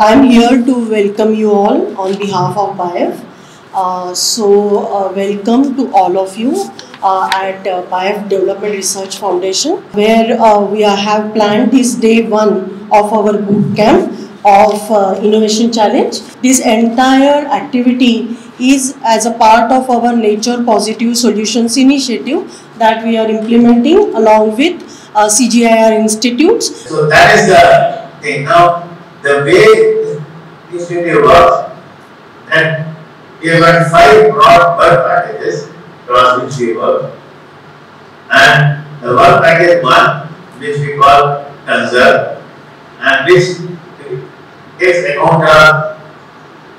I'm here to welcome you all on behalf of BAIF. Welcome to all of you at BAIF Development Research Foundation, where have planned this day one of our boot camp of Innovation Challenge. This entire activity is as a part of our Nature Positive Solutions initiative that we are implementing along with CGIAR institutes. So that is the thing. Now, the way this initiative works, and we have got 5 broad work packages across which we work, and the work package 1, which we call conserve, and which takes account of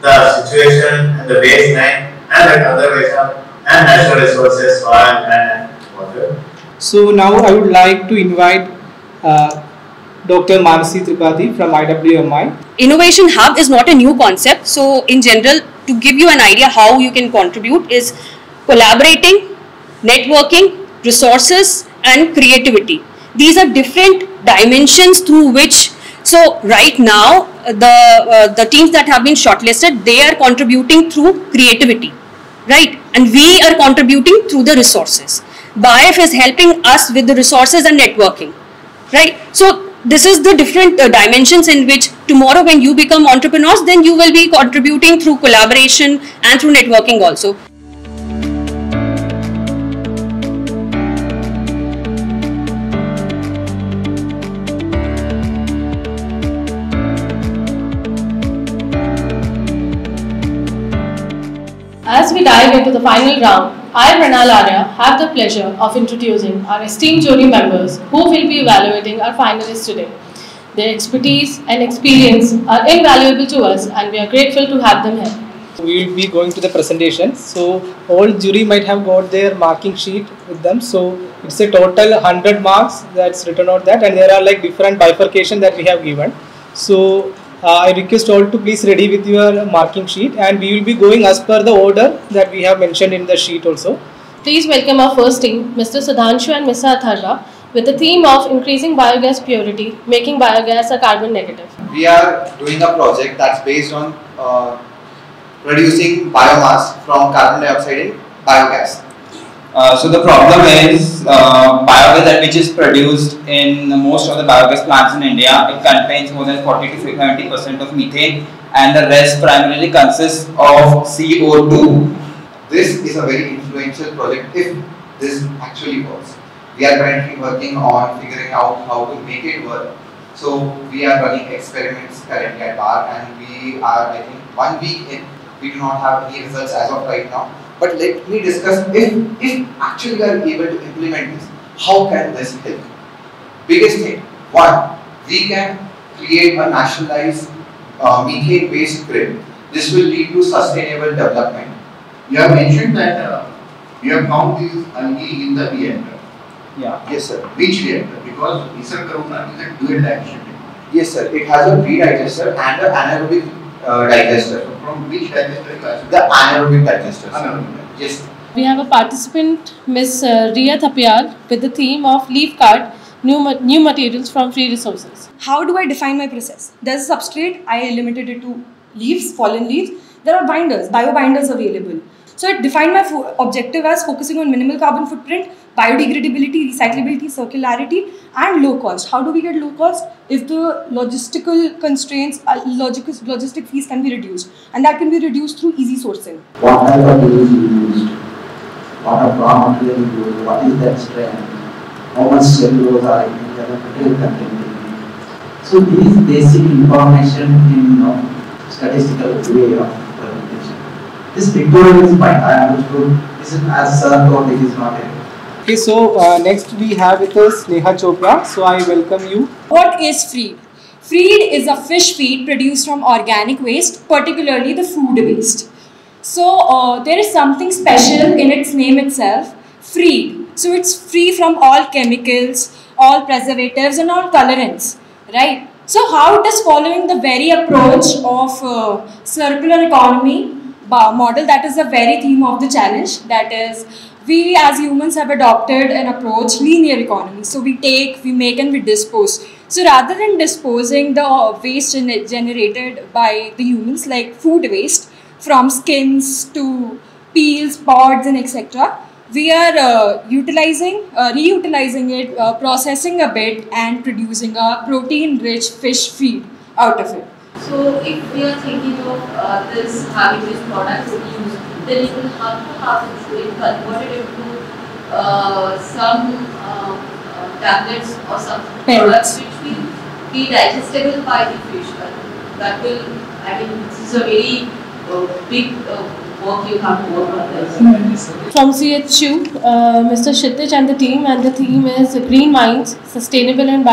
the situation and the baseline and the conservation and natural resources, soil, land and water. So now I would like to invite Dr. Manasi Tripathi from IWMI. Innovation Hub is not a new concept. So in general, to give you an idea how you can contribute is collaborating, networking, resources and creativity. These are different dimensions through which, so right now the teams that have been shortlisted, they are contributing through creativity, right? And we are contributing through the resources. BAIF is helping us with the resources and networking, right? So this is the different dimensions in which tomorrow when you become entrepreneurs, then you will be contributing through collaboration and through networking also. As we dive into the final round, I, Pranal Arya, have the pleasure of introducing our esteemed jury members who will be evaluating our finalists today. Their expertise and experience are invaluable to us and we are grateful to have them here. We will be going to the presentation. So all jury might have got their marking sheet with them. So it's a total 100 marks that's written on that, and there are like different bifurcation that we have given. So I request all to please ready with your marking sheet, and we will be going as per the order that we have mentioned in the sheet also. Please welcome our first team, Mr. Sudhanshu and Mr. Atharva, with the theme of increasing biogas purity, making biogas a carbon negative. We are doing a project that's based on producing biomass from carbon dioxide in biogas. So the problem is biogas which is produced in most of the biogas plants in India. It contains more than 40 to 70% of methane, and the rest primarily consists of CO2. This is a very influential project if this actually works. We are currently working on figuring out how to make it work. So we are running experiments currently at BAR, and we are, I think, 1 week in. We do not have any results as of right now. But let me discuss if actually we are able to implement this, how can this help? Biggest thing, 1, we can create a nationalized methane-based grid. This will lead to sustainable development. You have mentioned that you have found these algae in the reactor. Yeah. Yes, sir. Which reactor? Because Isar Karuna is a dual digestion. Yes, sir. It has a pre-digester and an anaerobic digester. So from which digester you asked? The anaerobic digester. Anaerobic. Yes. We have a participant, Ms. Riya Thapiyal, with the theme of Leaf Cart, new materials from free resources. How do I define my process? There's a substrate, I limited it to leaves, fallen leaves. There are binders, bio binders available. So I defined my objective as focusing on minimal carbon footprint, biodegradability, recyclability, circularity and low cost. How do we get low cost? If the logistical constraints, logistic fees can be reduced, and that can be reduced through easy sourcing. What type of tools you used? What are raw material you used? What is that strength? How much cellulose are in the material content? So these basic information in statistical way of presentation. This pictorial is fine. I understood. This is as sir or this is not it. Okay, so next we have with us Neha Chopra. So I welcome you. What is feed? Feed is a fish feed produced from organic waste, particularly the food waste. So there is something special in its name itself, free. So it's free from all chemicals, all preservatives and all colorants, right? So how it is following the very approach of circular economy model, that is the very theme of the challenge, that is we as humans have adopted an approach, linear economy. So we take, we make and we dispose. So rather than disposing the waste generated by the humans, like food waste from skins to peels, pods, and etc., we are reutilizing it, processing a bit, and producing a protein-rich fish feed out of it. So if we are thinking of having this product to use, then it will have to have it converted into some tablets or some products which will be digestible by the fish. That will, I mean, this is a very big work you have to work on this. From CHU, Mr. Kshitij and the theme is Green Mines, Sustainable and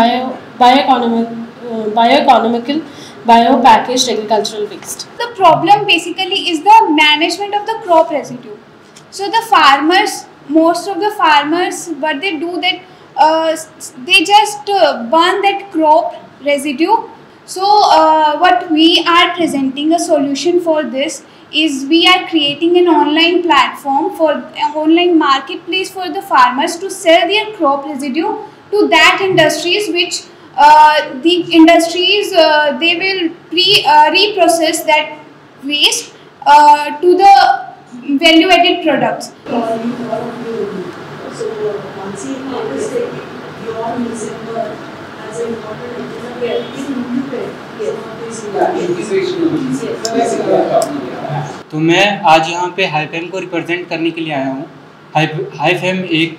Bioeconomical, Bio-packaged agricultural waste. The problem basically is the management of the crop residue. So the farmers, most of the farmers, what they do that they just burn that crop residue. So what we are presenting a solution for this is we are creating an online platform for an online marketplace for the farmers to sell their crop residue to that industries which the industries they will reprocess that waste to the value added products. So once you notice that your December as an important तो मैं आज यहाँ पे हाईफेम को represent करने के लिए आया हूँ। हाईफेम एक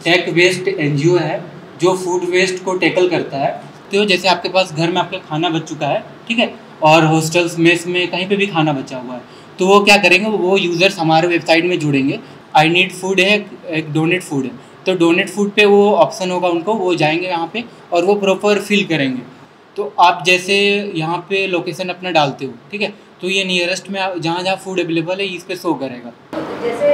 टेक वेस्ट एनजीओ है जो फूड वेस्ट को टैकल करता है। तो जैसे आपके पास घर में आपका खाना बच चुका है, ठीक है, और हॉस्टल्स मेस में कहीं पे भी खाना बचा हुआ है, तो वो क्या करेंगे, वो यूज़र्स हमारे वेबसाइट में जुड़ेंगे। आई नीड फूड है, एक डोनेट फूड है, तो डोनेट फूड पे वो ऑप्शन होगा उनको, वो जाएंगे यहाँ पे और वो प्रॉपर फिल करेंगे। तो आप जैसे यहाँ पे लोकेशन अपना डालते हो, ठीक है, तो ये नियरेस्ट में जहाँ जहाँ फूड अवेलेबल है इस पे शो करेगा। जैसे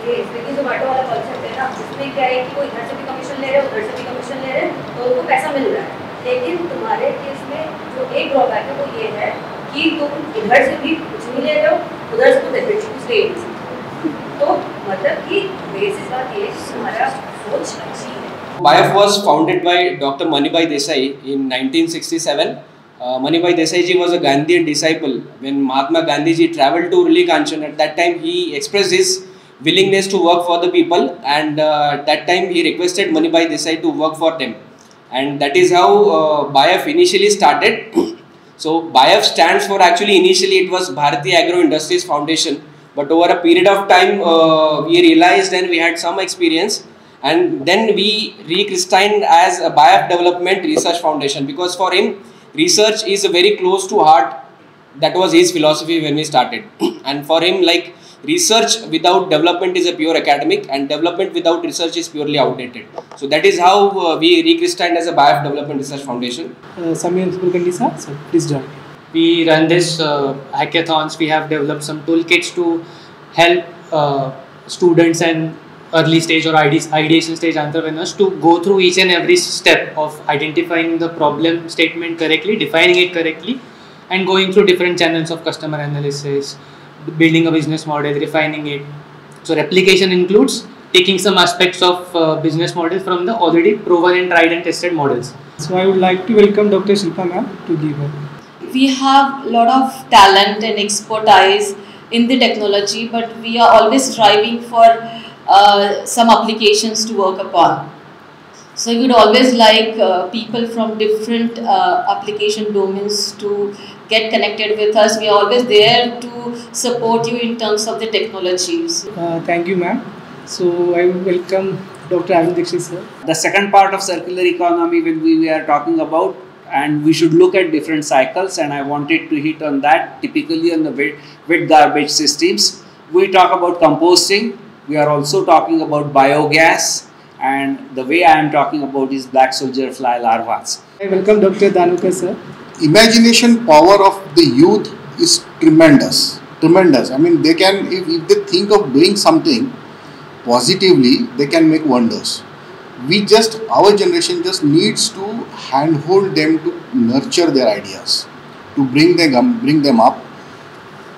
ये स्विगी जोमेटो वाला कॉन्सेप्ट है ना, जिसमें क्या है कि वो इधर से भी कमीशन ले रहे हैं, उधर से भी कमीशन ले रहे हैं, तो उनको पैसा मिल रहा है। लेकिन तुम्हारे केस में जो एक ड्रॉबैक है वो ये है कि तुम इधर से भी कुछ नहीं ले रहे हो, उधर से तो डेफिनेटली कुछ ले नहीं सकते। तो मतलब कि बेसिस बात ये तुम्हारा सोच अच्छी है। BAIF was founded by Dr. Manibhai Desai in 1967. Manibhai Desai ji was a Gandhian disciple. When Mahatma Gandhi ji travelled to Ruli Kanchan, at that time he expressed his willingness to work for the people, and that time he requested Manibhai Desai to work for them, and that is how BAIF initially started. So BAIF stands for, actually initially it was Bharatiya Agro Industries Foundation, but over a period of time we realized and we had some experience, and then we rechristened as a BAIF Development Research Foundation, because for him research is very close to heart. That was his philosophy when we started. And for him, like, research without development is a pure academic, and development without research is purely outdated. So that is how we rechristened as a BAIF Development Research Foundation. Samir Kulkarni sir, so please join. We run this hackathons. We have developed some toolkits to help students and early stage or ideation stage entrepreneurs to go through each and every step of identifying the problem statement correctly, defining it correctly, and going through different channels of customer analysis, building a business model, refining it. So replication includes taking some aspects of business model from the already proven and tried and tested models. So I would like to welcome Dr. Shilpa ma'am to give her. We have a lot of talent and expertise in the technology, but we are always striving for some applications to work upon. So we would always like people from different application domains to get connected with us. We are always there to support you in terms of the technologies. Thank you ma'am. So I will welcome Dr. Arvind Dixit sir. The second part of circular economy, when we are talking about, and we should look at different cycles, and I wanted to hit on that, typically on the wet garbage systems. We talk about composting. We are also talking about biogas, and the way I am talking about is black soldier fly larvas. I welcome Dr. Danukar sir. Imagination power of the youth is tremendous. I mean, they can, if they think of doing something positively, they can make wonders. Our generation just needs to handhold them to nurture their ideas, to bring them up,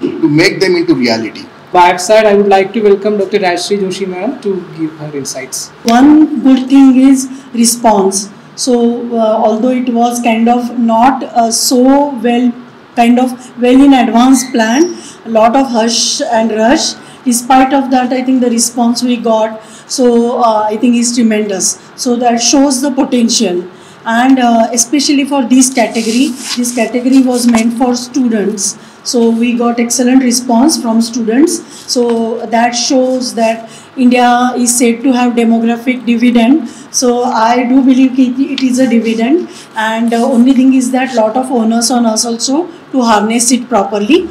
to make them into reality. BAIF side, I would like to welcome Dr. Rajshri Joshi ma'am to give her insights. One good thing is response. So although it was kind of not so well in advance planned, a lot of hush and rush. Despite of that, I think the response we got, so I think is tremendous. So that shows the potential, and especially for this category was meant for students. So we got excellent response from students. So that shows that India is said to have demographic dividend. So I do believe it is a dividend, and only thing is that lot of onus on us also to harness it properly.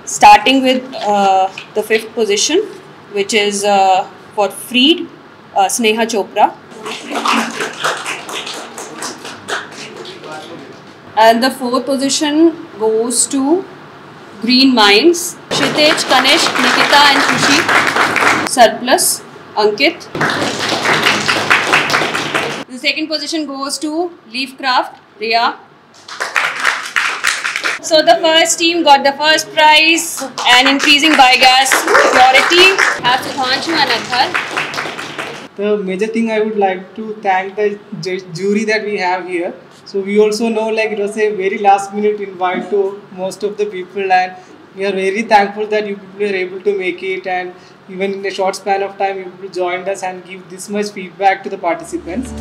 Starting with the 5th position, which is for Freed, Sneha Chopra. And the 4th position goes to Green Minds, Kshitej, Kanishk, Nikita and Khushi. Surplus, Ankit. The 2nd position goes to Leafcraft, Riya. So the first team got the first prize and increasing biogas purity. Have Sudhanshu and Athar. The major thing I would like to thank the jury that we have here. So we also know like it was a very last minute invite to most of the people, and we are very thankful that you people were able to make it, and even in a short span of time you people joined us and give this much feedback to the participants.